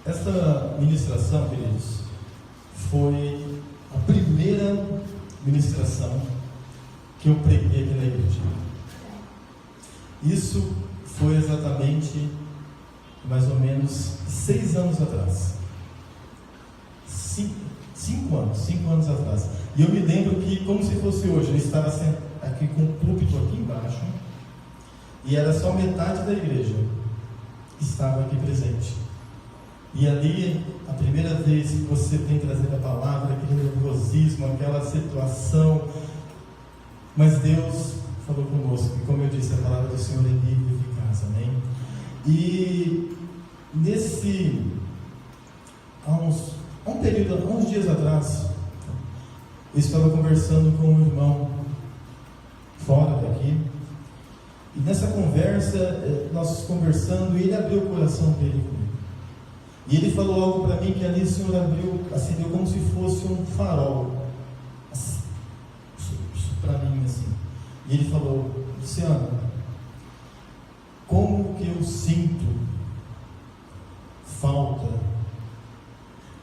Essa ministração, queridos, foi a primeira ministração que eu preguei aqui na igreja. Isso foi exatamente mais ou menos 6 anos atrás. 5 anos atrás. E eu me lembro que, como se fosse hoje, eu estava aqui com o púlpito aqui embaixo, e era só metade da igreja que estava aqui presente. E ali, a primeira vez que você tem trazido a palavra, aquele nervosismo, aquela situação, mas Deus falou conosco, e como eu disse, a palavra do Senhor é livre e eficaz, amém? E há uns dias atrás, eu estava conversando com um irmão fora daqui, e nessa conversa, nós conversando, e ele abriu o coração dele comigo. E ele falou algo para mim que ali o Senhor acendeu como se fosse um farol, assim, para mim assim. E ele falou: Luciano, como que eu sinto falta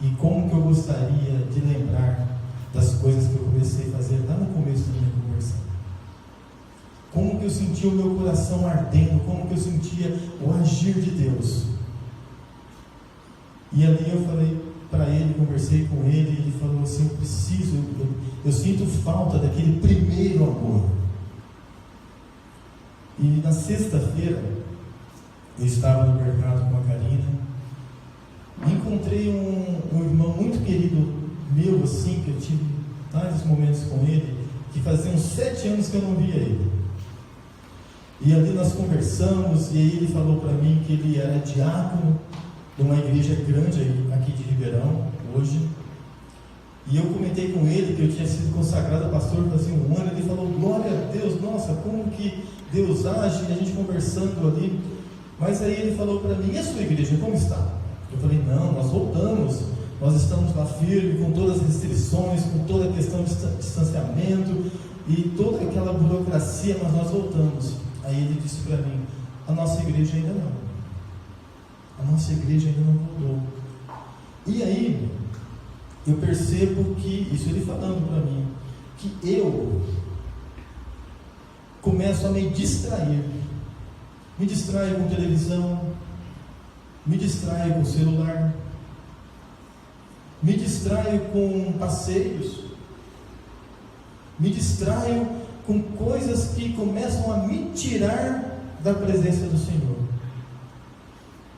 e como que eu gostaria de lembrar das coisas que eu comecei a fazer lá no começo da minha conversão. Como que eu sentia o meu coração ardendo, como que eu sentia o agir de Deus. E ali eu falei para ele, conversei com ele, e ele falou assim: eu sinto falta daquele primeiro amor. E na sexta-feira, eu estava no mercado com a Karina, e encontrei um irmão muito querido meu, assim, que eu tive vários momentos com ele, que fazia uns 7 anos que eu não via ele. E ali nós conversamos, e aí ele falou para mim que ele era diácono de uma igreja grande aqui de Ribeirão, hoje. E eu comentei com ele que eu tinha sido consagrado a pastor fazia 1 ano. Ele falou: glória a Deus, nossa, como que Deus age. E a gente conversando ali. Mas aí ele falou para mim: e a sua igreja, como está? Eu falei: não, nós voltamos, nós estamos lá firme, com todas as restrições, com toda a questão de distanciamento e toda aquela burocracia, mas nós voltamos. Aí ele disse para mim: a nossa igreja ainda não. A nossa igreja ainda não mudou. E aí, eu percebo que, isso ele falando para mim, que eu começo a me distrair. Me distraio com televisão, me distraio com celular, me distraio com passeios, me distraio com coisas que começam a me tirar da presença do Senhor.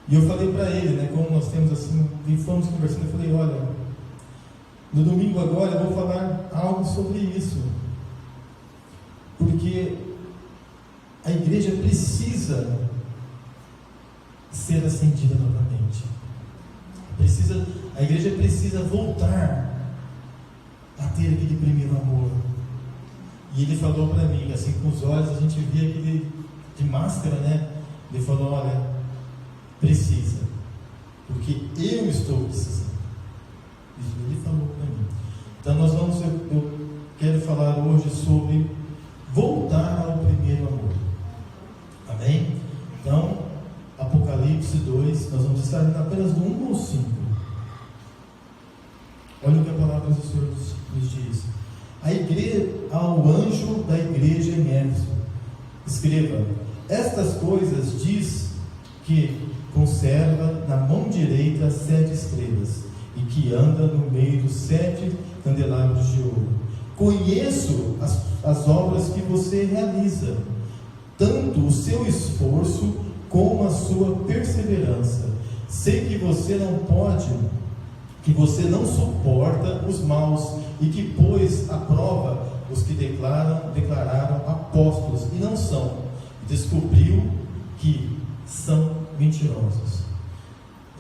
E eu falei para ele, né, como nós temos assim, e fomos conversando, eu falei: olha, no domingo agora eu vou falar algo sobre isso, porque a igreja precisa ser acendida novamente. A igreja precisa voltar a ter aquele primeiro amor. E ele falou para mim, assim, com os olhos, a gente via aquele de máscara, né? Ele falou: olha, precisa, porque eu estou precisando. Isso ele falou para mim. Então eu quero falar hoje sobre voltar ao primeiro amor. Amém? Então, Apocalipse 2, nós vamos estar apenas do 1 ao 5. Olha o que a palavra do Senhor nos diz. Ao anjo da igreja em Éfeso, escreva: estas coisas diz que conserva na mão direita 7 estrelas, e que anda no meio dos 7 candelabros de ouro. Conheço as obras que você realiza, tanto o seu esforço como a sua perseverança. Sei que você não suporta os maus, e que pôs à prova os que declararam apóstolos e não são, descobriu que são mentirosos.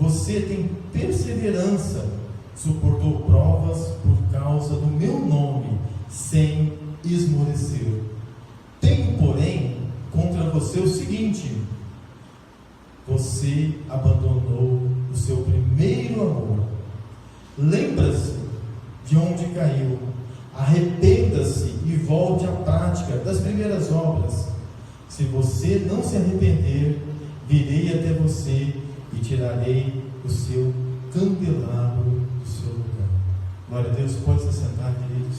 Você tem perseverança, suportou provas por causa do meu nome, sem esmorecer. Tenho, porém, contra você o seguinte: você abandonou o seu primeiro amor. Lembra-se de onde caiu, arrependa-se e volte à prática das primeiras obras. Se você não se arrepender, virei até você e tirarei o seu candelabro do seu lugar. Glória a Deus, pode se sentar, queridos.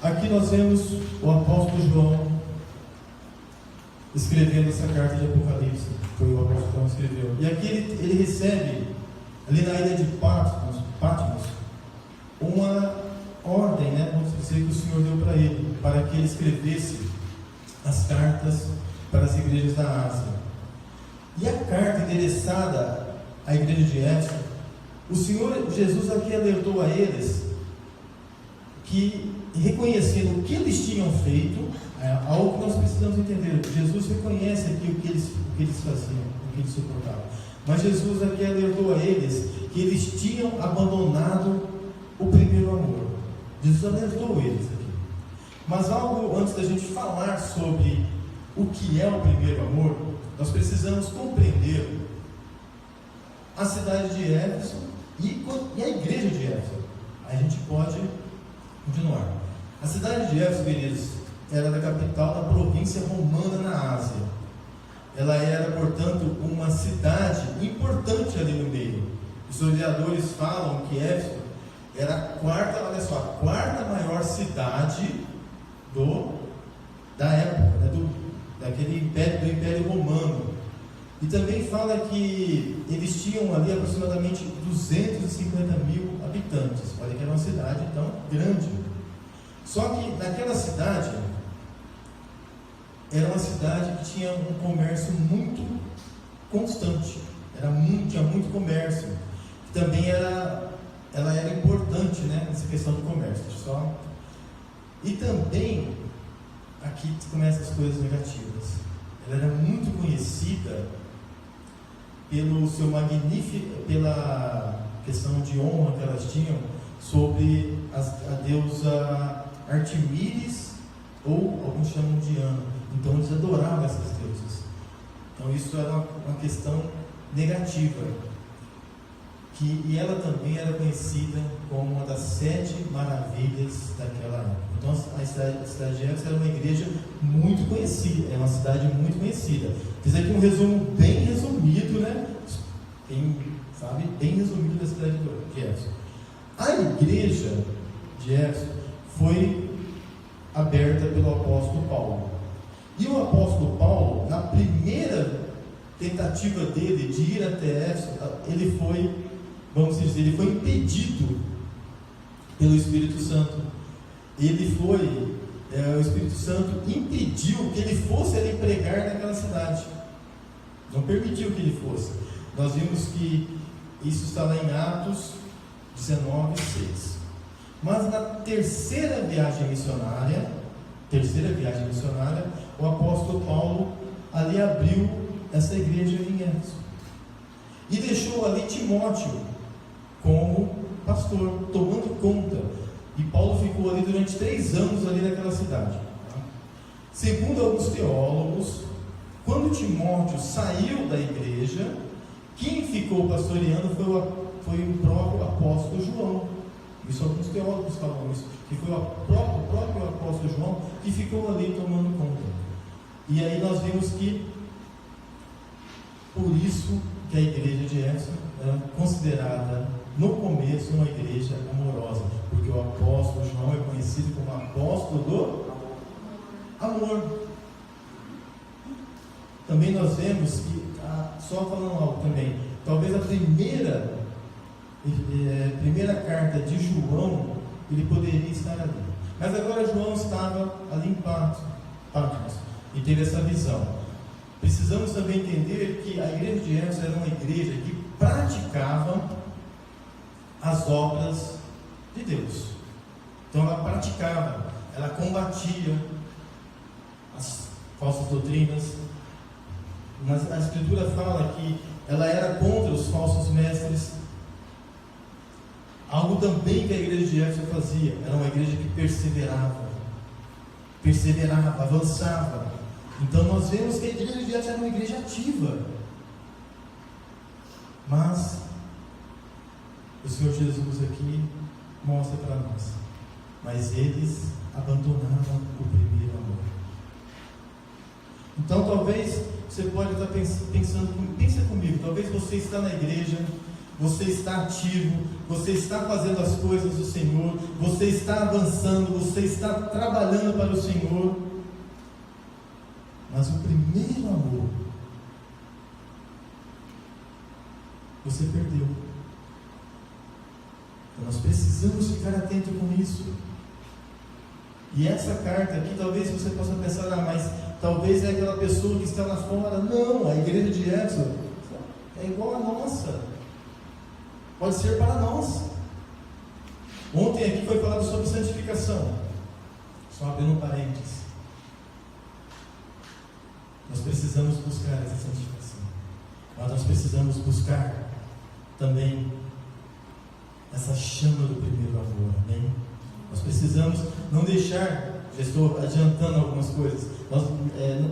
Aqui nós vemos o apóstolo João escrevendo essa carta de Apocalipse. Foi o apóstolo João que escreveu. E aqui ele recebe, ali na ilha de Patmos, uma ordem, né, vamos dizer, que o Senhor deu para ele, para que ele escrevesse as cartas para as igrejas da Ásia. E a carta endereçada à igreja de Éfeso, o Senhor Jesus aqui alertou a eles que, reconhecendo o que eles tinham feito, algo que nós precisamos entender. Jesus reconhece aqui o que eles faziam, o que eles suportavam. Mas Jesus aqui alertou a eles que eles tinham abandonado o primeiro amor. Jesus alertou eles aqui. Mas algo antes da gente falar sobre o que é o primeiro amor, nós precisamos compreender a cidade de Éfeso e a igreja de Éfeso. Aí a gente pode continuar. A cidade de Éfeso, queridos, era da capital da província romana na Ásia. Ela era, portanto, uma cidade importante ali no meio. Os historiadores falam que Éfeso era a quarta maior cidade da época, né, do Império Romano. E também fala que eles tinham ali aproximadamente 250 mil habitantes. Olha que era uma cidade tão grande. Só que naquela cidade, era uma cidade que tinha um comércio muito constante. Tinha muito comércio. Também ela era importante, né, nessa questão do comércio. E também, aqui começam as coisas negativas. Ela era muito conhecida pela questão de honra que elas tinham sobre a deusa Artemíris, ou alguns chamam de Diana. Então eles adoravam essas deusas. Então isso era uma questão negativa. E ela também era conhecida como uma das 7 maravilhas daquela época. Então a cidade de Éfeso era uma igreja muito conhecida, é uma cidade muito conhecida. Fiz aqui um resumo bem resumido, né? Quem sabe, bem resumido da cidade de Éfeso. A igreja de Éfeso foi aberta pelo apóstolo Paulo. E o apóstolo Paulo, na primeira tentativa dele de ir até Éfeso, ele foi impedido pelo Espírito Santo. O Espírito Santo impediu que ele fosse ali pregar naquela cidade. Não permitiu que ele fosse. Nós vimos que isso está lá em Atos 19:6. Mas na terceira viagem missionária, o apóstolo Paulo ali abriu essa igreja em Éfeso e deixou ali Timóteo como pastor, tomando conta. E Paulo ficou ali durante 3 anos ali naquela cidade. Segundo alguns teólogos, quando Timóteo saiu da igreja, quem ficou pastoreando foi o próprio apóstolo João. Isso alguns teólogos falam isso, que foi o próprio apóstolo João que ficou ali tomando conta. E aí nós vimos que por isso que a igreja de Éfeso era considerada no começo uma igreja amorosa, porque o apóstolo João é conhecido como apóstolo do amor. Também nós vemos que, só falando algo também, talvez a primeira carta de João, ele poderia estar ali. Mas agora João estava ali em Patmos e teve essa visão. Precisamos também entender que a igreja de Éfeso era uma igreja que praticava as obras de Deus. Então ela praticava, ela combatia as falsas doutrinas. Mas a Escritura fala que ela era contra os falsos mestres. Algo também que a igreja de Éfeso fazia, era uma igreja que perseverava, avançava. Então nós vemos que a igreja de Éfeso era uma igreja ativa. Mas o Senhor Jesus aqui mostra para nós, mas eles abandonaram o primeiro amor. Então talvez você pode estar pensando, pensa comigo, talvez você está na igreja, você está ativo, você está fazendo as coisas do Senhor, você está avançando, você está trabalhando para o Senhor, mas o primeiro amor você perdeu. Então nós precisamos ficar atento com isso. E essa carta aqui, talvez você possa pensar, mas talvez é aquela pessoa que está lá fora. Não, a igreja de Éfeso é igual a nossa. Pode ser para nós. Ontem aqui foi falado sobre santificação. Só abrindo um parênteses. Nós precisamos buscar essa santificação. Mas nós precisamos buscar também essa chama do primeiro amor. Amém? Nós precisamos não deixar, já estou adiantando algumas coisas, nós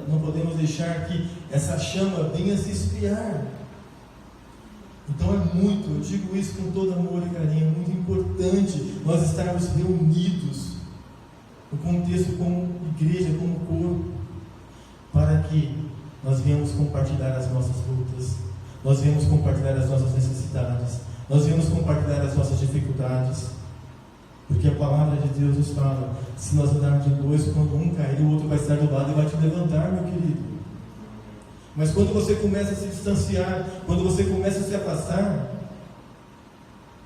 não podemos deixar que essa chama venha se esfriar. Então eu digo isso com todo amor e carinho, é muito importante nós estarmos reunidos no contexto como igreja, como corpo, para que nós venhamos compartilhar as nossas lutas, nós venhamos compartilhar as nossas necessidades, nós venhamos compartilhar as nossas dificuldades, porque a palavra de Deus nos fala, se nós andarmos de dois, quando um cair, o outro vai estar do lado e vai te levantar, meu querido. Mas quando você começa a se distanciar, quando você começa a se afastar,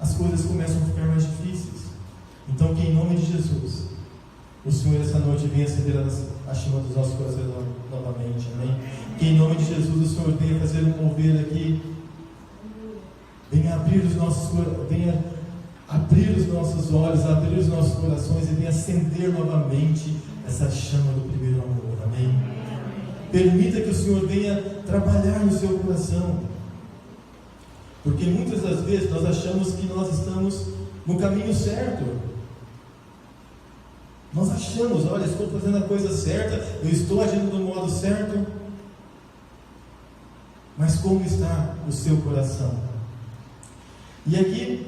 as coisas começam a ficar mais difíceis. Então que em nome de Jesus, o Senhor essa noite venha acender a chama dos nossos corações novamente, amém? Que em nome de Jesus o Senhor venha fazer um mover aqui, venha abrir os nossos olhos, abrir os nossos corações e venha acender novamente essa chama do primeiro amor, amém? Permita que o Senhor venha trabalhar no seu coração, porque muitas das vezes nós achamos que nós estamos no caminho certo. Nós achamos, olha, estou fazendo a coisa certa, eu estou agindo do modo certo, mas como está o seu coração? E aqui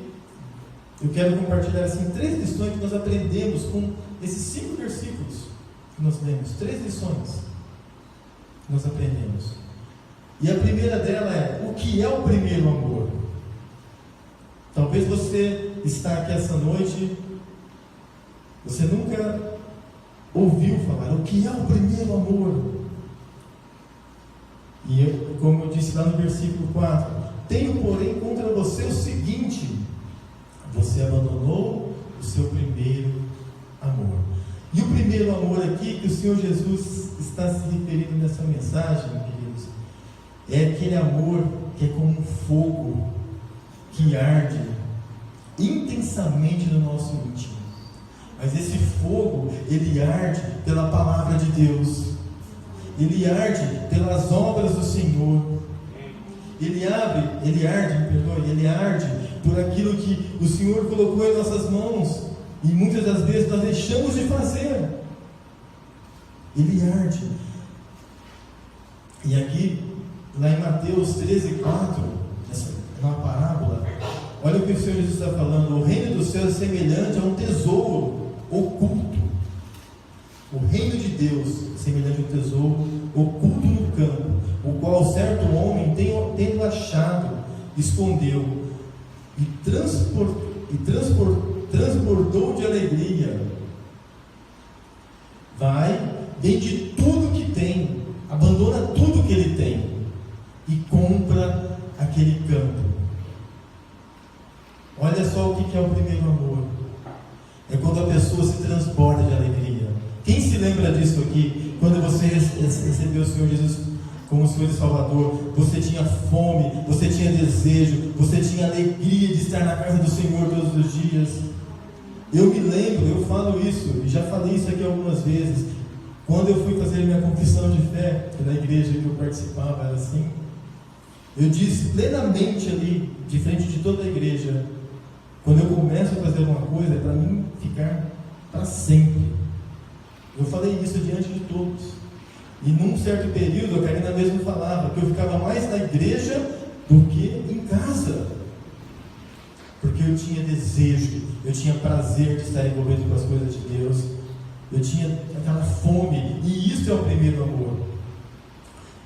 eu quero compartilhar assim 3 lições que nós aprendemos com esses 5 versículos que nós lemos. 3 lições que nós aprendemos. E a primeira dela é: o que é o primeiro amor? Talvez você está aqui essa noite, você nunca ouviu falar o que é o primeiro amor. E eu, como eu disse lá no versículo 4, tenho porém contra você o seguinte: você abandonou o seu primeiro amor. E o primeiro amor aqui que o Senhor Jesus está se referindo nessa mensagem, queridos, é aquele amor que é como um fogo que arde intensamente no nosso íntimo. Mas esse fogo, ele arde pela palavra de Deus, ele arde pelas obras do Senhor, ele arde por aquilo que o Senhor colocou em nossas mãos, e muitas das vezes nós deixamos de fazer. Ele arde. E aqui, lá em Mateus 13:4, essa é uma parábola, olha o que o Senhor Jesus está falando: o reino dos céus é semelhante a um tesouro oculto. O reino de Deus é semelhante a um tesouro oculto no campo, o qual certo homem, tendo achado, escondeu e transbordou de alegria. Vende tudo que tem, abandona tudo que ele tem e compra aquele campo. Olha só o que é o primeiro amor. É quando a pessoa se transborda de alegria. Quem se lembra disso aqui? Quando você recebeu o Senhor Jesus como Senhor e Salvador, você tinha fome, você tinha desejo, você tinha alegria de estar na casa do Senhor todos os dias. Eu me lembro, eu falo isso, e já falei isso aqui algumas vezes, quando eu fui fazer minha confissão de fé, na igreja que eu participava, era assim, eu disse plenamente ali, de frente de toda a igreja: quando eu começo a fazer uma coisa, é para mim ficar para sempre. Eu falei isso diante de todos. E num certo período, a Karina mesmo falava que eu ficava mais na igreja do que em casa, porque eu tinha desejo, eu tinha prazer de estar envolvido com as coisas de Deus, eu tinha aquela fome, e isso é o primeiro amor.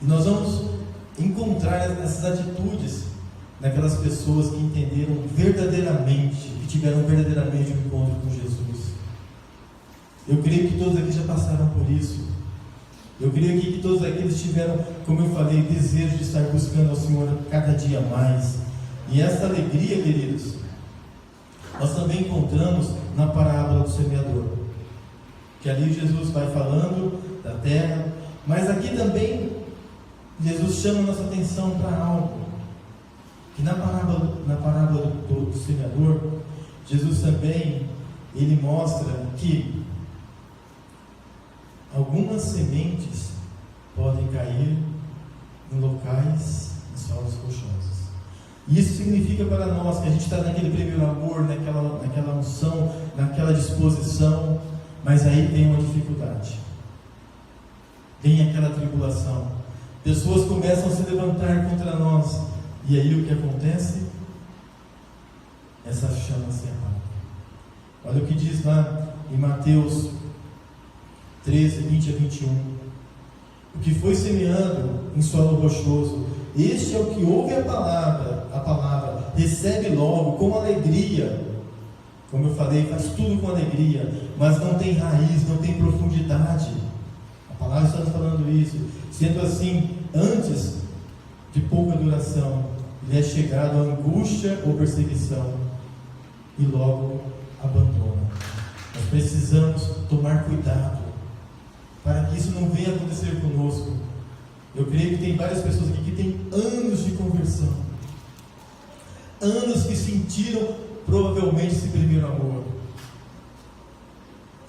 E nós vamos encontrar essas atitudes naquelas pessoas que entenderam verdadeiramente, que tiveram verdadeiramente um encontro com Jesus. Eu creio que todos aqui já passaram por isso. Eu creio que todos aqueles tiveram, como eu falei, desejo de estar buscando ao Senhor cada dia mais. E essa alegria, queridos, nós também encontramos na parábola do semeador, que ali Jesus vai falando da terra, mas aqui também Jesus chama a nossa atenção para algo, que na parábola do semeador, Jesus também, ele mostra que algumas sementes podem cair em locais, em solos rochosos. E isso significa para nós que a gente está naquele primeiro amor, naquela unção, naquela disposição, mas aí tem uma dificuldade, tem aquela tribulação, pessoas começam a se levantar contra nós, e aí o que acontece? Essa chama se apaga. Olha o que diz lá em Mateus 13, 20 a 21. O que foi semeado em solo rochoso, este é o que ouve a palavra, recebe logo com alegria, como eu falei, faz tudo com alegria, mas não tem raiz, não tem profundidade. A palavra está falando isso. Sendo assim, antes de pouca duração, ele é chegado à angústia ou perseguição, e logo abandona. Nós precisamos tomar cuidado para que isso não venha acontecer conosco. Eu creio que tem várias pessoas aqui que têm anos de conversão, anos que sentiram provavelmente esse primeiro amor,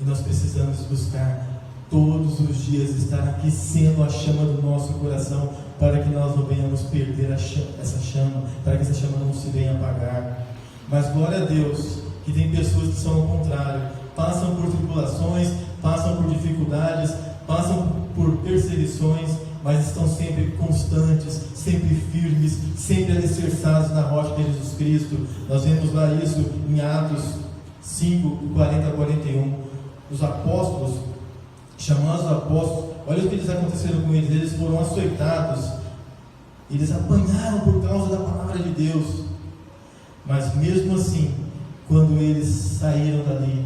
e nós precisamos buscar todos os dias estar aquecendo a chama do nosso coração, para que nós não venhamos perder essa chama, para que essa chama não se venha apagar. Mas glória a Deus que tem pessoas que são ao contrário, passam por tribulações, passam por dificuldades, passam por perseguições, mas estão sempre constantes, sempre firmes, sempre alicerçados na rocha de Jesus Cristo. Nós vemos lá isso em Atos 5, 40 a 41. Os apóstolos, chamados apóstolos, olha o que eles aconteceram com eles. Eles foram açoitados, eles apanharam por causa da palavra de Deus, mas mesmo assim, quando eles saíram dali,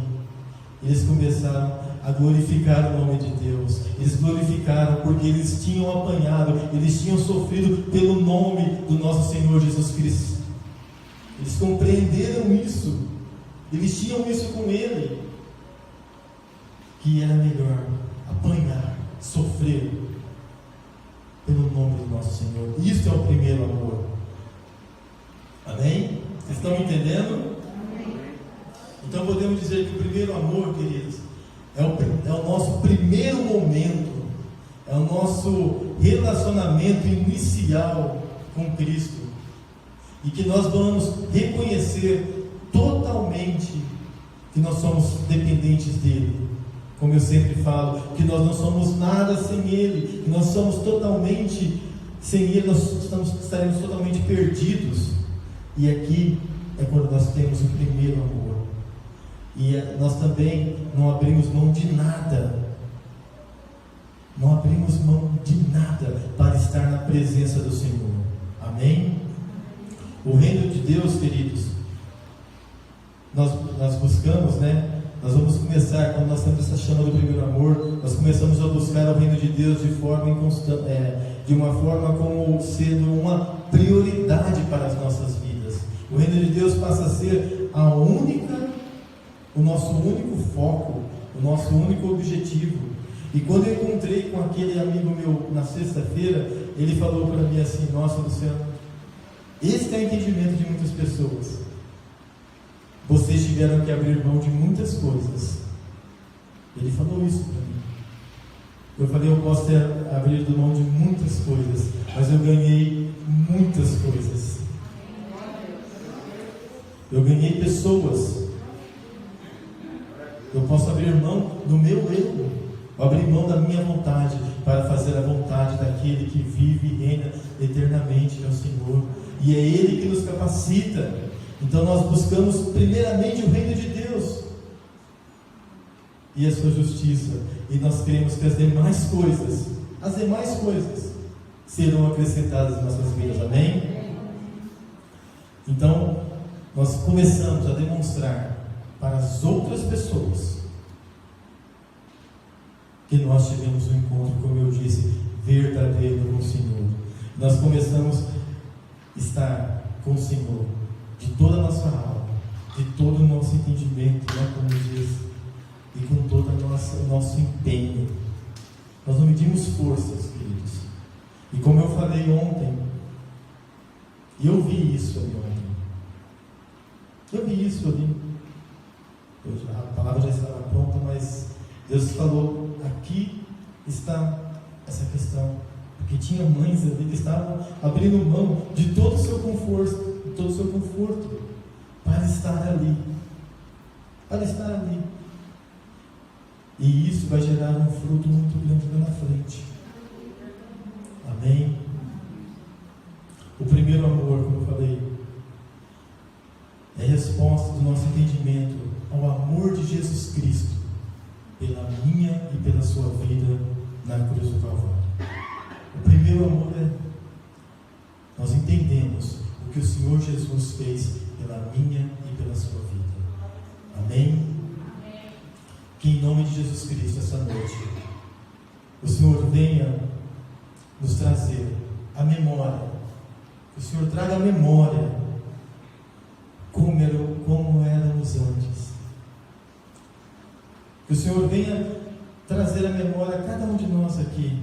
eles começaram a glorificar o nome de Deus. Eles glorificaram porque eles tinham apanhado, eles tinham sofrido pelo nome do nosso Senhor Jesus Cristo. Eles compreenderam isso, eles tinham isso com Ele, que era melhor apanhar, sofrer pelo nome do nosso Senhor. Isso é o primeiro amor. Amém? Vocês estão me entendendo? Amém. Então podemos dizer que o primeiro amor, queridos, é o nosso primeiro momento, é o nosso relacionamento inicial com Cristo, e que nós vamos reconhecer totalmente que nós somos dependentes dEle. Como eu sempre falo, que nós não somos nada sem Ele, que nós somos totalmente, sem Ele nós estaremos totalmente perdidos. E aqui é quando nós temos o primeiro amor. E nós também não abrimos mão de nada. Não abrimos mão de nada para estar na presença do Senhor. Amém? O reino de Deus, queridos, nós buscamos, né? Nós vamos começar, quando nós temos essa chama do primeiro amor, nós começamos a buscar o reino de Deus de uma forma como sendo uma prioridade para as nossas vidas. O reino de Deus passa a ser o nosso único foco, o nosso único objetivo. E quando eu encontrei com aquele amigo meu na sexta-feira, ele falou para mim assim: nossa, Luciano, esse é o entendimento de muitas pessoas. Vocês tiveram que abrir mão de muitas coisas. Ele falou isso para mim. Eu falei: eu posso ter abrido mão de muitas coisas, mas eu ganhei muitas coisas. Eu ganhei pessoas. Eu posso abrir mão do meu eu, abrir mão da minha vontade para fazer a vontade daquele que vive e reina eternamente, que é o Senhor. E é Ele que nos capacita. Então nós buscamos primeiramente o reino de Deus e a sua justiça, e nós cremos que as demais coisas serão acrescentadas em nossas vidas, amém? Então, nós começamos a demonstrar para as outras pessoas que nós tivemos um encontro, como eu disse, verdadeiro com o Senhor. Nós começamos a estar com o Senhor de toda a nossa alma, de todo o nosso entendimento, né, como diz, e com todo o nosso empenho. Nós não medimos forças, queridos. E como eu falei ontem, e eu vi isso ali ontem. Eu vi isso ali. A palavra já estava pronta, mas Deus falou, aqui está essa questão. Porque tinha mães ali que estavam abrindo mão de todo o seu conforto, para estar ali. Para estar ali. E isso vai gerar um fruto muito grande lá na frente. Amém? O primeiro amor, como eu falei, é a resposta do nosso entendimento ao amor de Jesus Cristo pela minha e pela sua vida na cruz do Calvário. O primeiro amor é nós entendemos o que o Senhor Jesus fez pela minha e pela sua vida. Amém? Que em nome de Jesus Cristo, essa noite, o Senhor venha nos trazer a memória, que o Senhor traga a memória como éramos antes. Que o Senhor venha trazer a memória a cada um de nós aqui,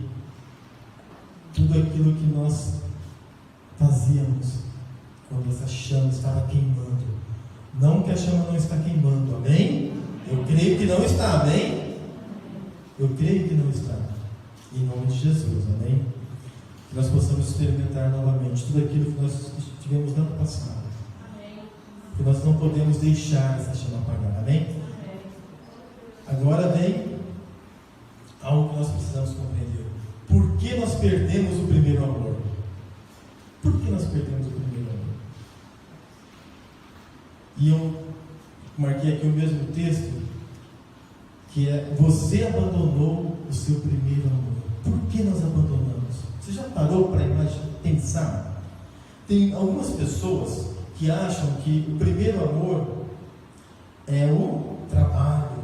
tudo aquilo que nós fazíamos quando essa chama estava queimando. Não que a chama não está queimando, amém? Eu creio que não está, amém? Eu creio que não está. Em nome de Jesus, amém? Que nós possamos experimentar novamente tudo aquilo que nós tivemos no ano passado. Amém. Que nós não podemos deixar essa chama apagar, amém? Agora vem algo que nós precisamos compreender. Por que nós perdemos o primeiro amor? Por que nós perdemos o primeiro amor? E eu marquei aqui o mesmo texto, que é: você abandonou o seu primeiro amor. Por que nós abandonamos? Você já parou para pensar? Tem algumas pessoas que acham que o primeiro amor é o trabalho.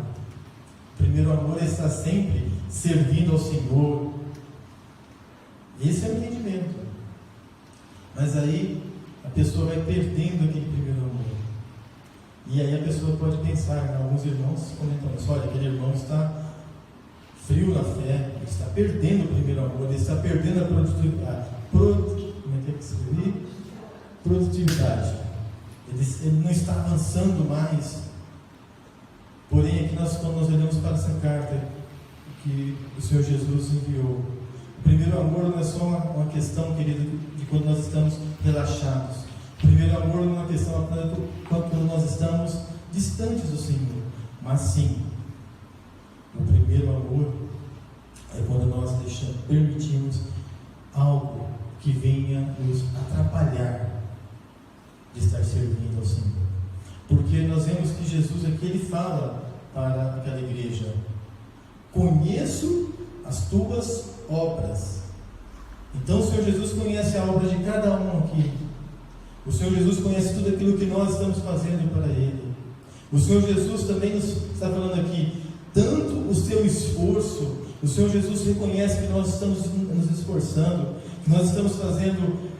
O primeiro amor é estar sempre servindo ao Senhor. Esse é o entendimento. Mas aí a pessoa vai perdendo aquele primeiro amor. E aí a pessoa pode pensar, né? Alguns irmãos comentam isso: olha, aquele irmão está frio na fé, ele está perdendo o primeiro amor, ele está perdendo a produtividade. Como é que escrevi? Produtividade. Ele não está avançando mais. Porém, aqui quando nós olhamos para essa carta que o Senhor Jesus enviou, o primeiro amor não é só uma questão, querido, de quando nós estamos relaxados. O primeiro amor não é uma questão quando nós estamos distantes do Senhor. Mas sim, o primeiro amor é quando nós permitimos algo que venha nos atrapalhar de estar servindo ao Senhor. Porque nós vemos que Jesus aqui, ele fala para aquela igreja: conheço as tuas obras. Então o Senhor Jesus conhece a obra de cada um aqui. O Senhor Jesus conhece tudo aquilo que nós estamos fazendo para Ele. O Senhor Jesus também nos está falando aqui, tanto o seu esforço. O Senhor Jesus reconhece que nós estamos nos esforçando, que nós estamos fazendo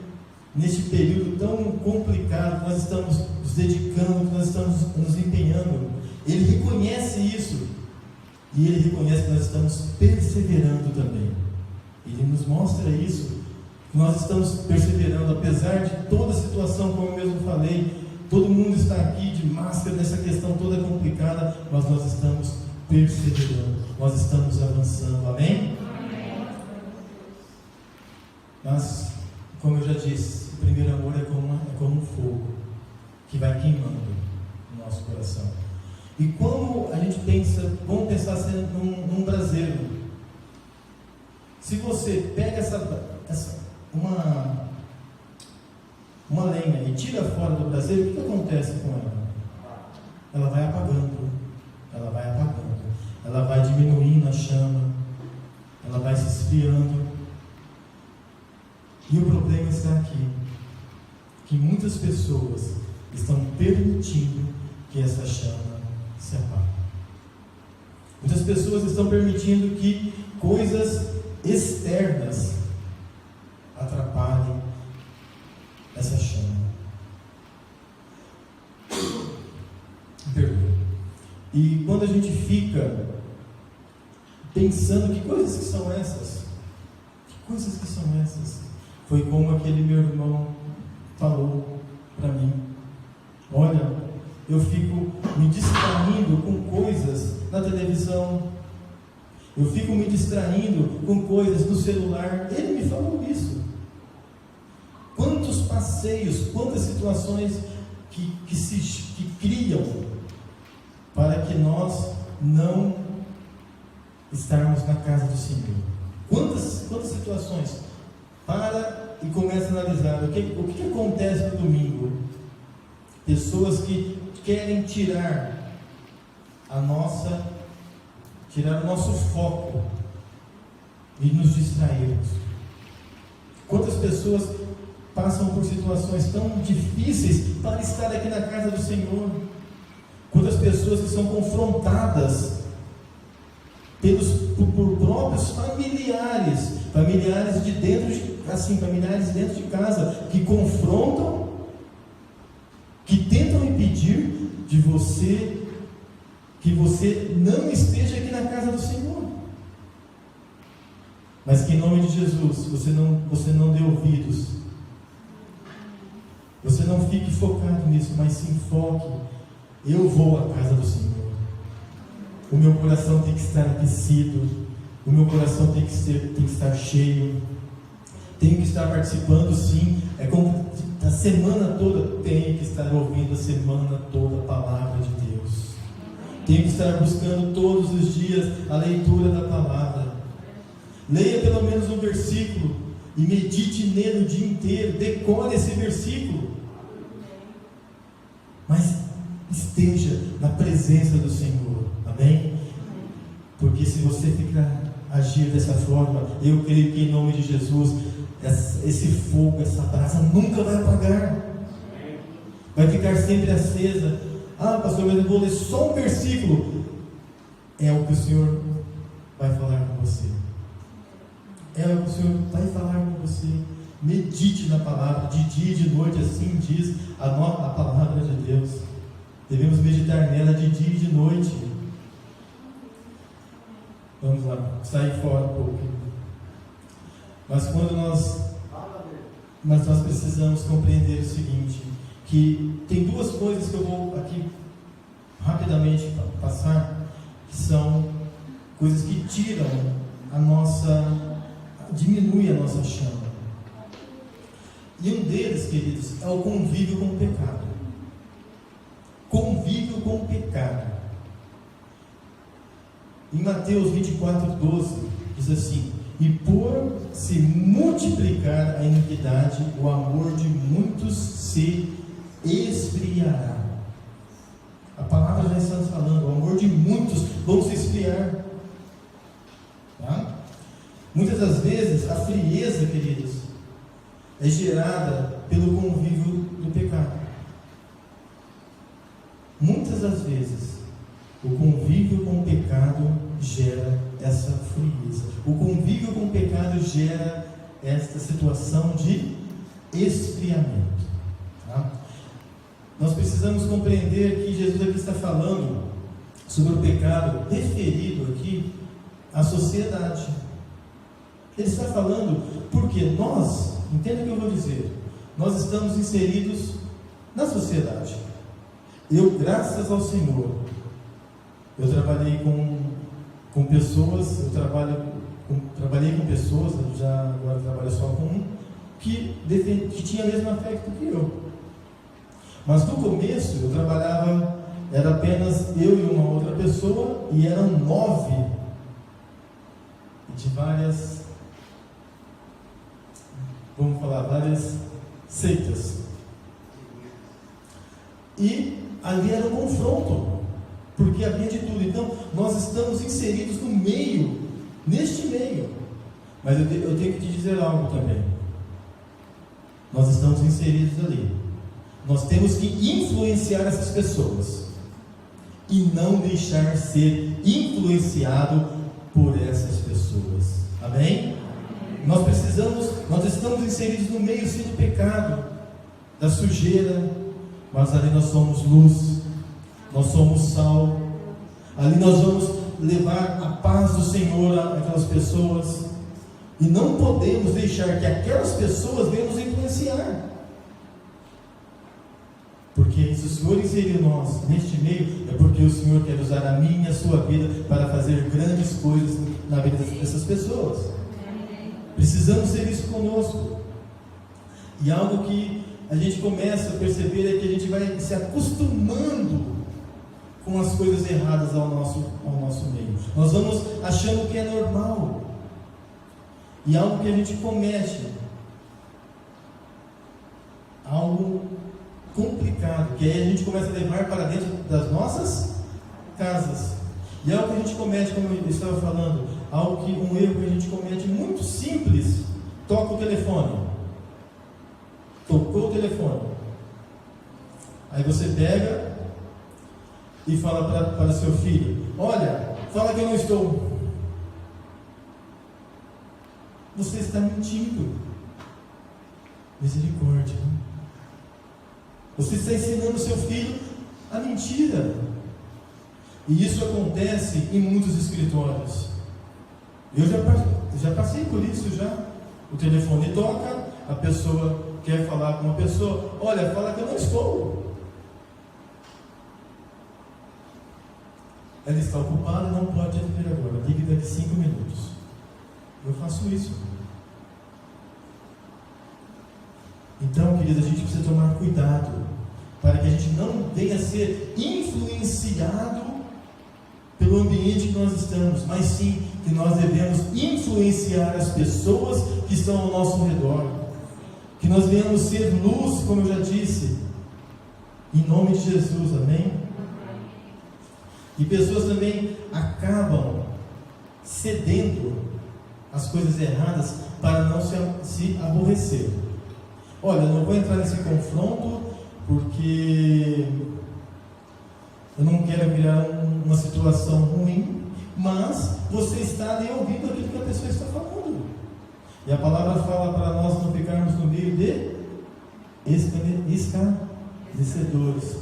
neste período tão complicado, que nós estamos nos dedicando, que nós estamos nos empenhando. Ele reconhece isso. E Ele reconhece que nós estamos perseverando também. Ele nos mostra isso. Nós estamos perseverando, apesar de toda a situação, como eu mesmo falei. Todo mundo está aqui de máscara, nessa questão toda complicada, mas nós estamos perseverando, nós estamos avançando, amém? Amém. Mas, como eu já disse, o primeiro amor é como um fogo que vai queimando no nosso coração. E como a gente pensa, vamos pensar num braseiro. Se você pega uma lenha e tira fora do braseiro, o que acontece com ela? Ela vai apagando, ela vai diminuindo a chama, ela vai se esfriando. E o problema está aqui, que muitas pessoas estão permitindo que essa chama se apague. Muitas pessoas estão permitindo que coisas externas atrapalhem essa chama. Perdoe. E quando a gente fica pensando, que coisas que são essas? Que coisas que são essas? Foi como aquele meu irmão falou para mim. Olha, eu fico me distraindo com coisas na televisão, eu fico me distraindo com coisas no celular. Ele me falou isso. Quantos passeios, quantas situações que criam para que nós não estarmos na casa do Senhor. Quantas situações? Para e começa a analisar o que acontece no domingo. Pessoas que querem tirar o nosso foco e nos distrairmos. Quantas pessoas passam por situações tão difíceis para estar aqui na casa do Senhor? Quantas pessoas que são confrontadas por próprios familiares de dentro familiares dentro de casa, que confrontam, que tentam impedir de você, que você não esteja aqui na casa do Senhor. Mas que em nome de Jesus, você não dê ouvidos. Você não fique focado nisso, mas se enfoque. Eu vou à casa do Senhor. O meu coração tem que estar aquecido. O meu coração tem que estar cheio. Tenho que estar participando, sim. É como a semana toda tenho que estar ouvindo a semana toda a palavra de Deus. Tenho que estar buscando todos os dias a leitura da palavra. Leia pelo menos um versículo e medite nele o dia inteiro. Decore esse versículo. Mas esteja na presença do Senhor. Amém? Porque se você ficar agir dessa forma, eu creio que em nome de Jesus, esse fogo, essa brasa nunca vai apagar. Vai ficar sempre acesa. Ah, pastor, mas eu vou ler só um versículo. É o que o Senhor vai falar com você. É o que o Senhor vai falar com você. Medite na palavra, de dia e de noite, assim diz a palavra de Deus. Devemos meditar nela de dia e de noite. Vamos lá, sair fora um pouco. Mas nós precisamos compreender o seguinte, que tem duas coisas que eu vou aqui rapidamente passar, que são coisas que tiram diminui a nossa chama. E um deles, queridos, é o convívio com o pecado. Convívio com o pecado. Em Mateus 24:12 diz assim: e por se multiplicar a iniquidade, o amor de muitos se esfriará. A palavra já está falando, o amor de muitos vão se esfriar. Tá? Muitas das vezes a frieza, queridos, é gerada pelo convívio do pecado. Muitas das vezes o convívio com o pecado gera essa frieza. O convívio com o pecado gera esta situação de esfriamento. Tá? Nós precisamos compreender que Jesus aqui está falando sobre o pecado referido aqui à sociedade. Ele está falando porque nós, entenda o que eu vou dizer, nós estamos inseridos na sociedade. Eu, graças ao Senhor, eu trabalhei com pessoas, trabalhei com pessoas, agora trabalho só com um, que tinha a mesma fé que eu. Mas no começo eu trabalhava, era apenas eu e uma outra pessoa, e eram 9 de várias, várias seitas. E ali era um confronto, porque havia de tudo. Então nós estamos inseridos no meio, neste meio. Mas eu tenho que te dizer algo também. nós estamos inseridos ali. Nós temos que influenciar essas pessoas e não deixar ser influenciado por essas pessoas. Amém? Nós estamos inseridos no meio sim do pecado, da sujeira, mas ali nós somos luz, nós somos sal, ali nós vamos levar a paz do Senhor àquelas pessoas, e não podemos deixar que aquelas pessoas venham nos influenciar, porque se o Senhor inseriu nós neste meio, é porque o Senhor quer usar a minha e a sua vida para fazer grandes coisas na vida dessas pessoas. Precisamos ter isso conosco. E algo que a gente começa a perceber é que a gente vai se acostumando com as coisas erradas ao nosso meio. Nós vamos achando que é normal. E algo que a gente comete, algo complicado, que aí a gente começa a levar para dentro das nossas casas. E algo que a gente comete, como eu estava falando, um erro que a gente comete muito simples: toca o telefone. Tocou o telefone. Aí você pega e fala para seu filho: olha, fala que eu não estou. Você está mentindo. Misericórdia. Você está ensinando seu filho a mentira. E isso acontece em muitos escritórios. Eu já passei por isso já. O telefone toca, a pessoa quer falar com uma pessoa: olha, fala que eu não estou. Ela está ocupada e não pode atender agora. Ligue daqui 5 minutos. Eu faço isso. Então, querido, a gente precisa tomar cuidado para que a gente não venha a ser influenciado pelo ambiente que nós estamos, mas sim que nós devemos influenciar as pessoas que estão ao nosso redor, que nós venhamos ser luz, como eu já disse, em nome de Jesus, amém? E pessoas também acabam cedendo às coisas erradas para não se aborrecer. Olha, eu não vou entrar nesse confronto porque eu não quero criar uma situação ruim, mas você está ali ouvindo aquilo que a pessoa está falando. E a palavra fala para nós não ficarmos no meio de escarnecedores.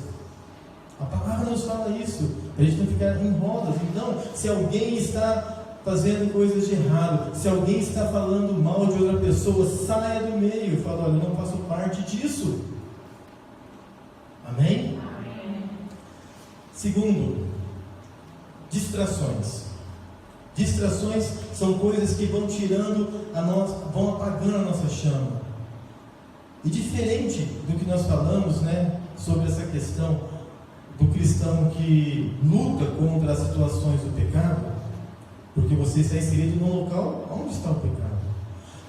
A palavra nos fala isso, para a gente não ficar em rodas. Então, se alguém está fazendo coisas de errado, se alguém está falando mal de outra pessoa, saia do meio e fala: olha, eu não faço parte disso. Amém? Segundo, distrações. Distrações são coisas que vão vão apagando a nossa chama. E diferente do que nós falamos, sobre essa questão do cristão que luta contra as situações do pecado, porque você está inserido no local onde está o pecado.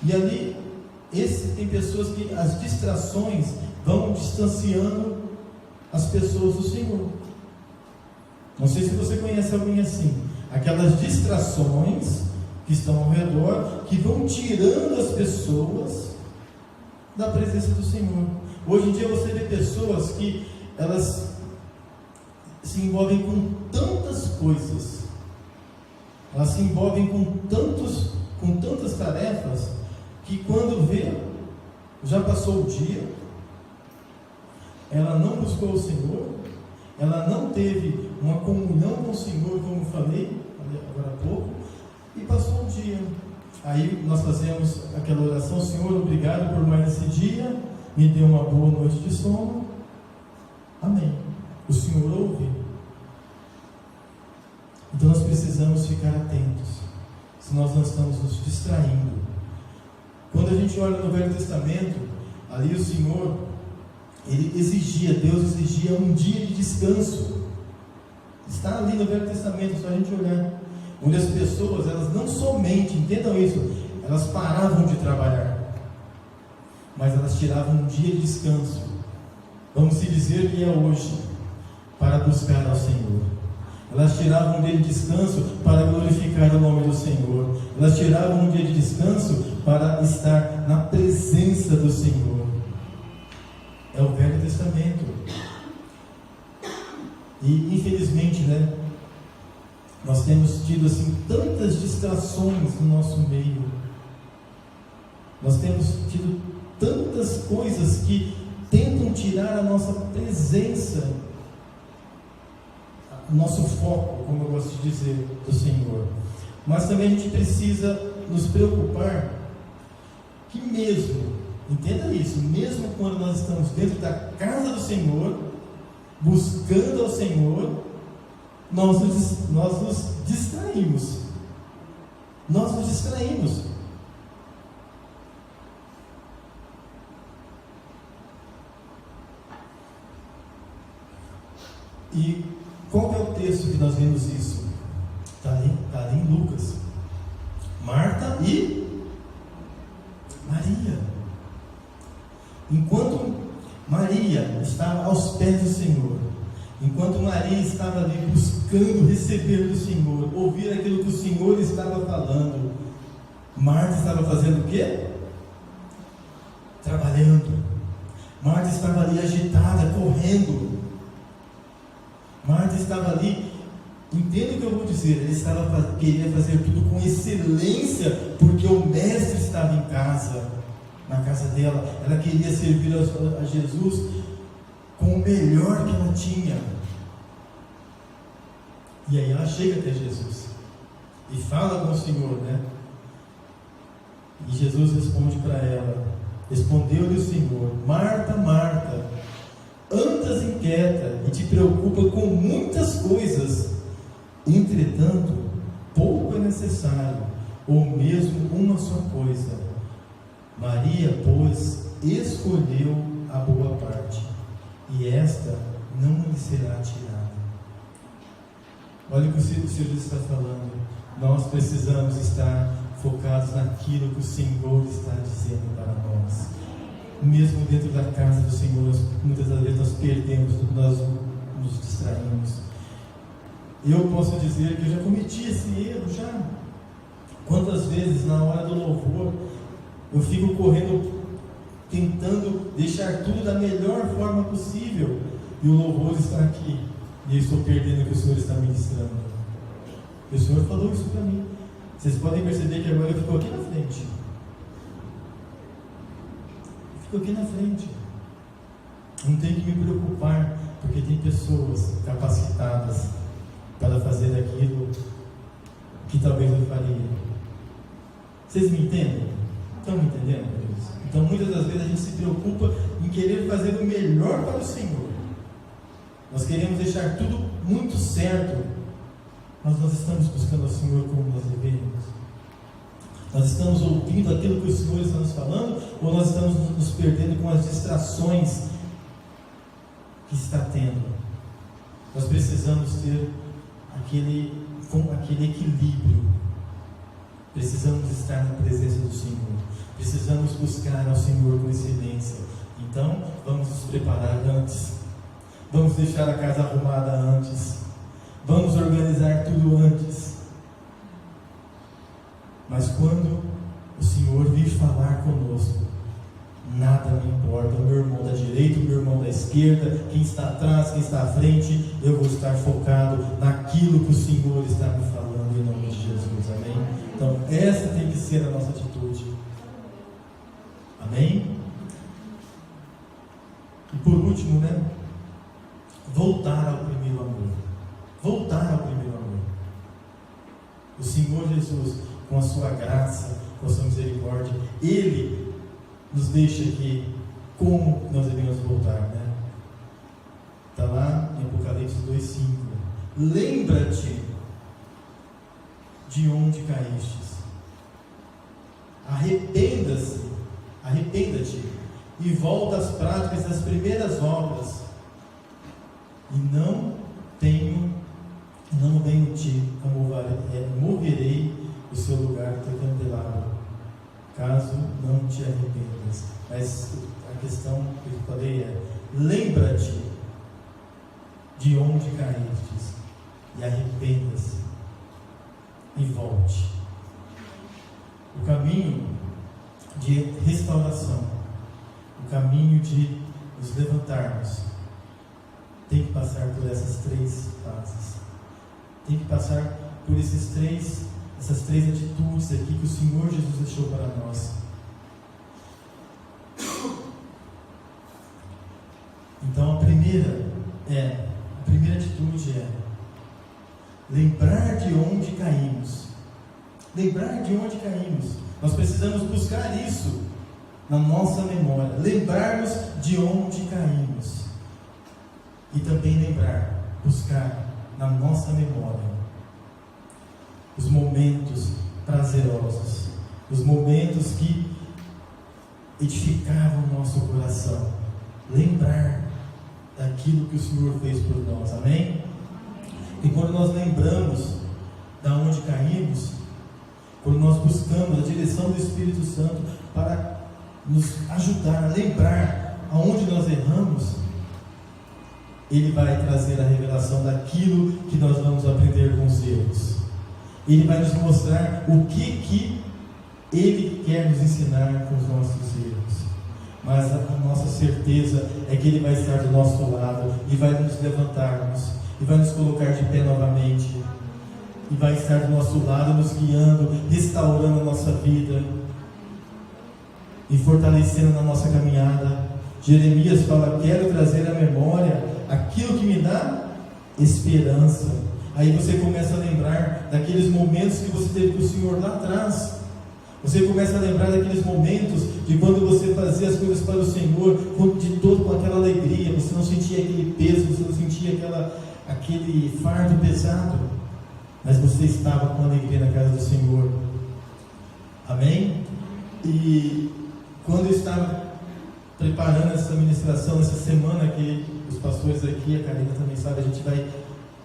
E ali, tem pessoas que as distrações vão distanciando as pessoas do Senhor. Não sei se você conhece alguém assim. Aquelas distrações que estão ao redor, que vão tirando as pessoas da presença do Senhor. Hoje em dia você vê pessoas que elas se envolvem com tantas coisas, elas se envolvem com tantas tarefas, que quando vê, já passou o dia, ela não buscou o Senhor, ela não teve uma comunhão com o Senhor, como falei agora há pouco, e passou o dia. Aí nós fazemos aquela oração: Senhor, obrigado por mais esse dia, me dê uma boa noite de sono. Amém. O Senhor ouve. Então nós precisamos ficar atentos, se nós não estamos nos distraindo. Quando a gente olha no Velho Testamento, ali o Senhor, Deus exigia um dia de descanso. Está ali no Velho Testamento, só a gente olhar, onde as pessoas, elas não somente, entendam isso, elas paravam de trabalhar, mas elas tiravam um dia de descanso, vamos se dizer que é hoje, para buscar ao Senhor. Elas tiravam um dia de descanso para glorificar o nome do Senhor. Elas tiravam um dia de descanso para estar na presença do Senhor. Testamento. E infelizmente, né, nós temos tido assim tantas distrações no nosso meio. Nós temos tido tantas coisas que tentam tirar a nossa presença, o nosso foco, como eu gosto de dizer, do Senhor. Mas também a gente precisa nos preocupar que mesmo, entenda isso, mesmo quando nós estamos dentro da casa do Senhor, buscando ao Senhor, nós nos distraímos. Nós nos distraímos. E qual é o texto que nós vemos isso? Está ali em Lucas. Marta e Maria. Enquanto Maria estava aos pés do Senhor, enquanto Maria estava ali buscando receber do Senhor, ouvir aquilo que o Senhor estava falando, Marta estava fazendo o quê? Trabalhando. Marta estava ali agitada, correndo. Marta estava ali, entenda o que eu vou dizer, ela queria fazer tudo com excelência, porque o Mestre estava em casa, na casa dela. Ela queria servir a Jesus com o melhor que ela tinha. E aí ela chega até Jesus e fala com o Senhor, né? E Jesus responde para ela, respondeu-lhe o Senhor: Marta, Marta, andas inquieta e te preocupa com muitas coisas, entretanto, pouco é necessário, ou mesmo uma só coisa. Maria, pois, escolheu a boa parte, e esta não lhe será tirada. Olha o que o Senhor está falando. Nós precisamos estar focados naquilo que o Senhor está dizendo para nós. Mesmo dentro da casa do Senhor, muitas das vezes nós perdemos, nós nos distraímos. Eu posso dizer que eu já cometi esse erro já. Quantas vezes na hora do louvor eu fico correndo, tentando deixar tudo da melhor forma possível, e o louvor está aqui, e eu estou perdendo o que o Senhor está ministrando. E o Senhor falou isso para mim. Vocês podem perceber que agora eu fico aqui na frente. Fico aqui na frente. Não tenho que me preocupar, porque tem pessoas capacitadas para fazer aquilo que talvez eu faria. Vocês me entendem? Estão me entendendo, queridos? Então muitas das vezes a gente se preocupa em querer fazer o melhor para o Senhor. Nós queremos deixar tudo muito certo, mas nós estamos buscando ao Senhor como nós devemos? Nós estamos ouvindo aquilo que o Senhor está nos falando, ou nós estamos nos perdendo com as distrações que está tendo? Nós precisamos ter aquele equilíbrio. Precisamos estar na presença do Senhor. Precisamos buscar ao Senhor com excelência. Então, vamos nos preparar antes. Vamos deixar a casa arrumada antes. Vamos organizar tudo antes. Mas quando o Senhor vir falar conosco, nada me importa. O meu irmão da direita, o meu irmão da esquerda, quem está atrás, quem está à frente, eu vou estar focado naquilo que o Senhor está me falando, em nome de Jesus. Amém? Então, essa tem que ser a nossa atitude. Amém? E por último, né? Voltar ao primeiro amor. Voltar ao primeiro amor. O Senhor Jesus, com a sua graça, com a sua misericórdia, Ele nos deixa aqui como nós devemos voltar, né? Está lá em Apocalipse 2,5. Lembra-te de onde caístes. Arrependa-te e volta às práticas das primeiras obras. E não venho te moverei o seu lugar do teu candelabro, caso não te arrependas. Mas a questão que eu falei é: lembra-te de onde caístes e arrependa-se e volte. O caminho de restauração, o caminho de nos levantarmos, tem que passar por essas 3 fases. Tem que passar por essas três atitudes aqui que o Senhor Jesus deixou para nós. Então a primeira atitude é lembrar de onde caímos. Lembrar de onde caímos. Nós precisamos buscar isso na nossa memória. Lembrarmos de onde caímos. E também buscar na nossa memória os momentos prazerosos, os momentos que edificavam o nosso coração. Lembrar daquilo que o Senhor fez por nós, amém? E quando nós lembramos da onde caímos, quando nós buscamos a direção do Espírito Santo para nos ajudar a lembrar aonde nós erramos, Ele vai trazer a revelação daquilo que nós vamos aprender com os erros. Ele vai nos mostrar o que Ele quer nos ensinar com os nossos erros. Mas a nossa certeza é que Ele vai estar do nosso lado e vai nos levantarmos e vai nos colocar de pé novamente e vai estar do nosso lado, nos guiando, restaurando a nossa vida e fortalecendo na nossa caminhada. Jeremias fala: quero trazer à memória aquilo que me dá esperança. Aí você começa a lembrar daqueles momentos que você teve com o Senhor lá atrás. Você começa a lembrar daqueles momentos de quando você fazia as coisas para o Senhor com aquela alegria. Você não sentia aquele peso, você não sentia aquele fardo pesado, mas você estava com alegria na casa do Senhor. Amém? E quando eu estava preparando essa ministração, essa semana que os pastores aqui, a Karina também sabe, a gente vai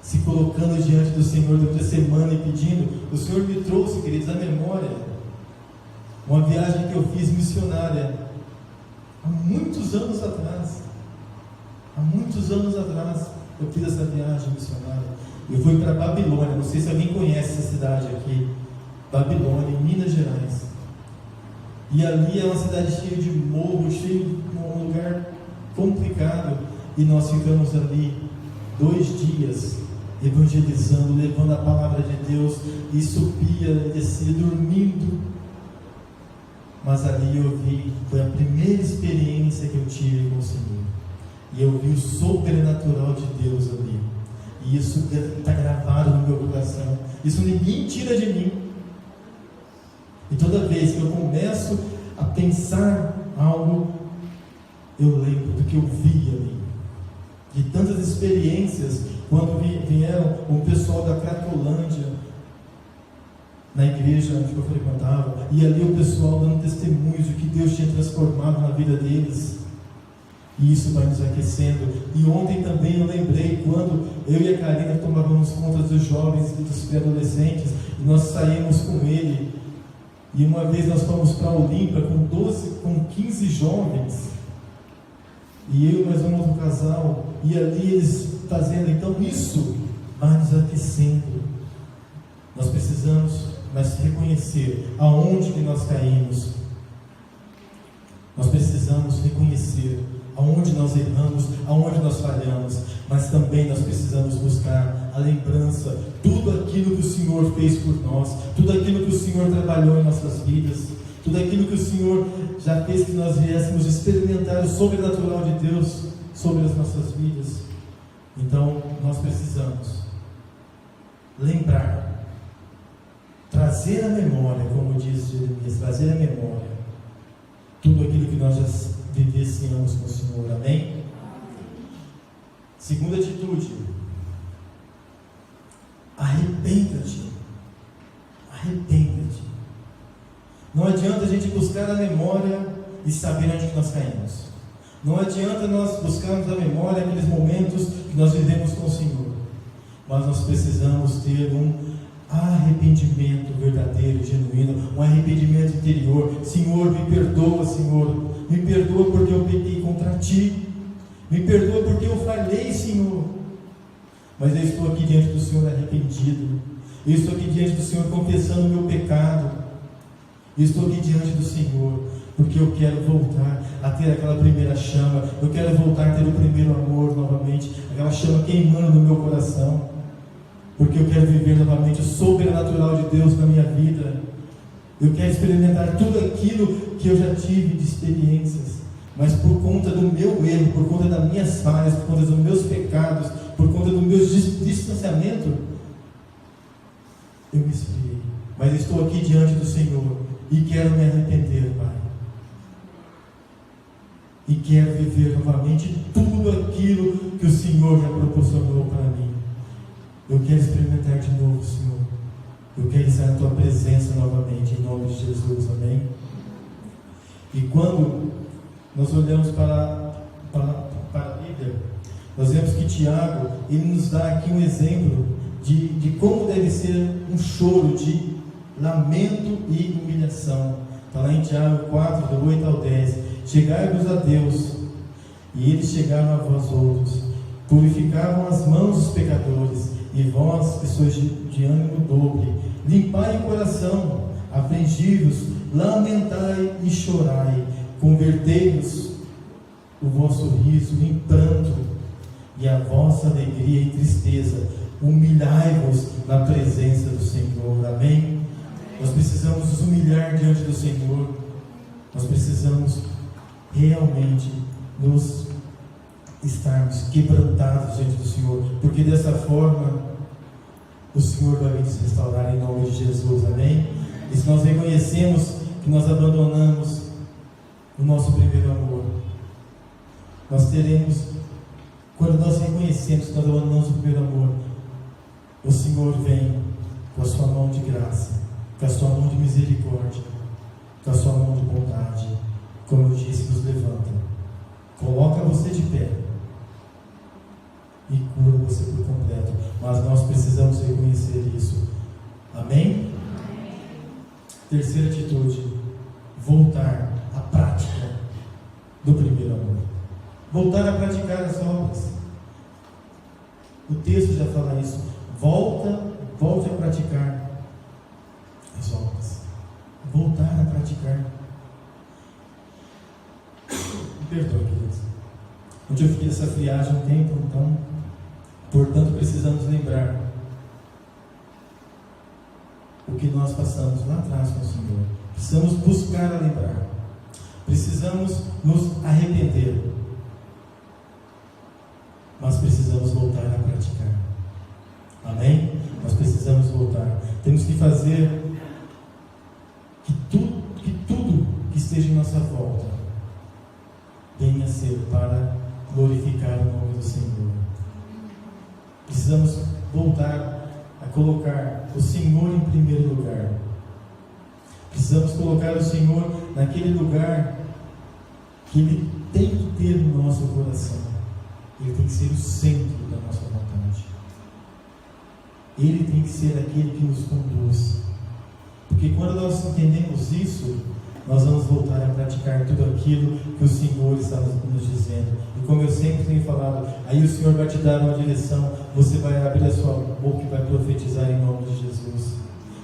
se colocando diante do Senhor durante a semana e pedindo. O Senhor me trouxe, queridos, à memória uma viagem que eu fiz missionária há muitos anos atrás. Há muitos anos atrás eu fiz essa viagem missionária. Eu fui para Babilônia. Não sei se alguém conhece essa cidade aqui, Babilônia, em Minas Gerais. E ali é uma cidade cheia de morro, cheio de um lugar complicado. E nós ficamos ali 2 dias evangelizando, levando a palavra de Deus, e subia e descia dormindo. Mas ali eu vi, foi a primeira experiência que eu tive com o Senhor. E eu vi o sobrenatural de Deus ali. E isso está gravado no meu coração. Isso ninguém tira de mim. E toda vez que eu começo a pensar algo, eu lembro do que eu vi ali. De tantas experiências, quando vieram o pessoal da Cracolândia, na igreja onde eu frequentava, e ali o pessoal dando testemunhos de que Deus tinha transformado na vida deles, e isso vai nos aquecendo. E ontem também eu lembrei quando eu e a Karina tomávamos conta dos jovens e dos pré-adolescentes, e nós saímos com ele, e uma vez nós fomos para Olímpia com 15 jovens, e eu e mais um outro casal, e ali eles fazendo. Então isso vai nos aquecendo. Nós precisamos reconhecer aonde que nós caímos. Nós precisamos reconhecer aonde nós erramos, aonde nós falhamos, mas também nós precisamos buscar a lembrança, tudo aquilo que o Senhor fez por nós, tudo aquilo que o Senhor trabalhou em nossas vidas, tudo aquilo que o Senhor já fez que nós viéssemos experimentar o sobrenatural de Deus sobre as nossas vidas. Então nós precisamos lembrar, trazer à memória, como diz Jeremias, trazer à memória tudo aquilo que nós já vivenciamos com o Senhor, amém? Segunda atitude: arrependa-te. Arrependa-te. Não adianta a gente buscar a memória e saber onde que nós caímos. Não adianta nós buscarmos a memória aqueles momentos que nós vivemos com o Senhor, mas nós precisamos ter um arrependimento verdadeiro, genuíno, um arrependimento interior. Senhor, me perdoa, Senhor, me perdoa porque eu pequei contra Ti, me perdoa porque eu falhei, Senhor, mas eu estou aqui diante do Senhor arrependido, eu estou aqui diante do Senhor confessando o meu pecado, eu estou aqui diante do Senhor, porque eu quero voltar a ter aquela primeira chama, eu quero voltar a ter o primeiro amor novamente, aquela chama queimando no meu coração, porque eu quero viver novamente o sobrenatural de Deus na minha vida. Eu quero experimentar tudo aquilo que eu já tive de experiências, mas por conta do meu erro, por conta das minhas falhas, por conta dos meus pecados, por conta do meu distanciamento, eu me esfriei. Mas estou aqui diante do Senhor e quero me arrepender, Pai. E quero viver novamente tudo aquilo que o Senhor já proporcionou para mim. Eu quero experimentar de novo, Senhor. Eu quero estar na Tua presença novamente, em nome de Jesus, amém? E quando nós olhamos para a Bíblia, nós vemos que Tiago, ele nos dá aqui um exemplo de como deve ser um choro de lamento e humilhação. Está lá em Tiago 4, do 8 ao 10. Chegai-vos a Deus, e eles chegaram a vós outros, purificavam as mãos dos pecadores, e vós que sois de ânimo dobre, limpai o coração, afligi-vos, lamentai e chorai, convertei-vos o vosso riso em pranto, e a vossa alegria em tristeza, humilhai-vos na presença do Senhor, amém? Nós precisamos nos humilhar diante do Senhor, nós precisamos realmente nos estarmos quebrantados diante do Senhor, porque dessa forma o Senhor vai nos restaurar em nome de Jesus, amém? E se nós reconhecemos que nós abandonamos o nosso primeiro amor, nós teremos, quando nós reconhecemos que nós abandonamos o primeiro amor, o Senhor vem com a sua mão de graça, com a sua mão de misericórdia, com a sua mão de bondade, como eu disse, nos levanta, coloca você de pé e cura você por completo. Mas nós precisamos reconhecer isso, amém? Terceira atitude: voltar à prática do primeiro amor, voltar a praticar as obras. O texto já fala isso. Volte a praticar as obras, voltar a praticar. Me perdoe, queridos. Onde eu fiquei nessa friagem um tempo, então, portanto, precisamos lembrar o que nós passamos lá atrás com o Senhor. Precisamos buscar a lembrar. Precisamos nos arrepender. Mas precisamos voltar a praticar. Amém? Nós precisamos voltar. Temos que fazer que tudo que esteja em nossa volta venha a ser para glorificar o nome do Senhor. Precisamos voltar a colocar o Senhor em primeiro lugar. Precisamos colocar o Senhor naquele lugar que Ele tem que ter no nosso coração. Ele tem que ser o centro da nossa vontade. Ele tem que ser aquele que nos conduz. Porque quando nós entendemos isso, nós vamos voltar a praticar tudo aquilo que o Senhor está nos dizendo. E como eu sempre tenho falado, aí o Senhor vai te dar uma direção, você vai abrir a sua boca e vai profetizar em nome de Jesus.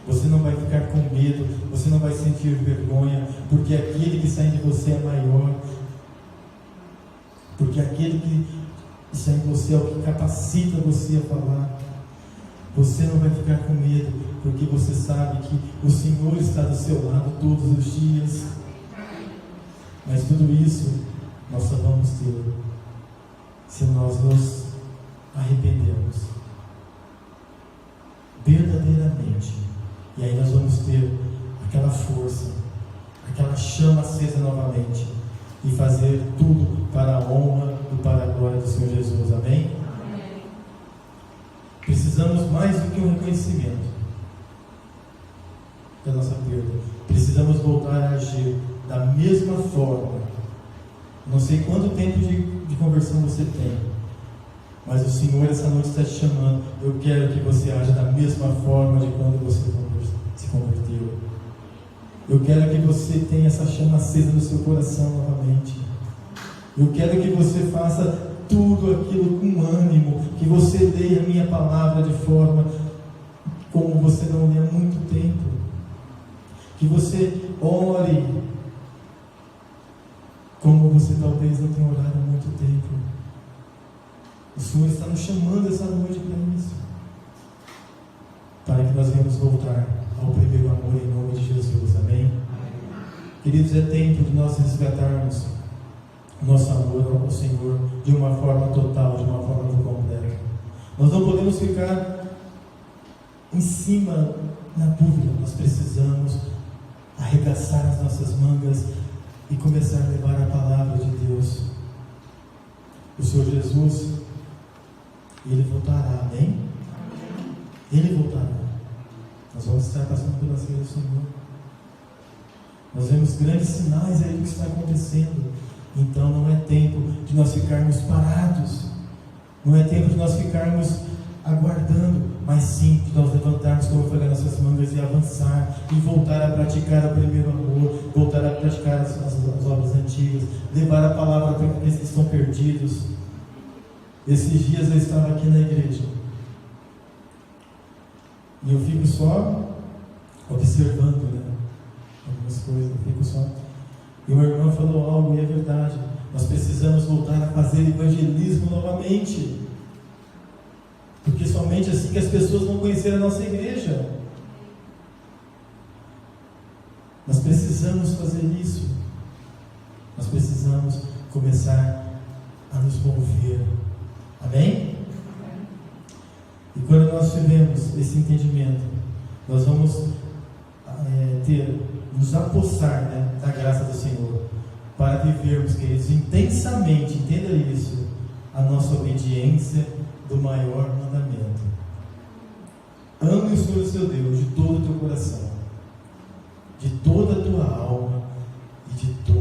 Você não vai ficar com medo, você não vai sentir vergonha, porque aquele que sai de você é maior. Porque aquele que está em você é o que capacita você a falar. Você não vai ficar com medo, porque você sabe que o Senhor está do seu lado todos os dias. Mas tudo isso nós só vamos ter se nós nos arrependermos verdadeiramente. E aí nós vamos ter aquela força, aquela chama acesa novamente, e fazer tudo para a honra e para a glória do Senhor Jesus, amém? Precisamos mais do que um reconhecimento da nossa perda. Precisamos voltar a agir da mesma forma. Não sei quanto tempo de conversão você tem, mas o Senhor essa noite está te chamando. Eu quero que você aja da mesma forma de quando você se converteu. Eu quero que você tenha essa chama acesa no seu coração novamente. Eu quero que você faça tudo aquilo com ânimo, que você leia a minha palavra de forma como você não lê há muito tempo, que você ore como você talvez não tenha orado há muito tempo. O Senhor está nos chamando essa noite para isso, para que nós venhamos voltar ao primeiro amor em nome de Jesus, amém? Queridos, é tempo de nós resgatarmos o nosso amor ao Senhor de uma forma total, de uma forma completa. Nós não podemos ficar em cima na dúvida, nós precisamos arregaçar as nossas mangas e começar a levar a palavra de Deus. O Senhor Jesus, Ele voltará, amém? Ele voltará. Nós vamos estar passando pela ceia do Senhor. Nós vemos grandes sinais aí do que está acontecendo. Então não é tempo de nós ficarmos parados, não é tempo de nós ficarmos aguardando, mas sim de nós levantarmos, como eu falei, nossas mangas e avançar e voltar a praticar o primeiro amor, voltar a praticar as obras antigas, levar a palavra para aqueles que estão perdidos. Esses dias eu estava aqui na igreja e eu fico só observando, né, algumas coisas, eu fico só. E uma irmã falou algo, e é verdade, nós precisamos voltar a fazer evangelismo novamente, porque somente assim que as pessoas vão conhecer a nossa igreja. Nós precisamos fazer isso, nós precisamos começar a nos mover, amém? E quando nós tivermos esse entendimento, nós vamos nos apossar, né, da graça do Senhor, para vivermos, queridos, intensamente, entenda isso, a nossa obediência do maior mandamento. Ame o Senhor seu Deus de todo o teu coração, de toda a tua alma e de todo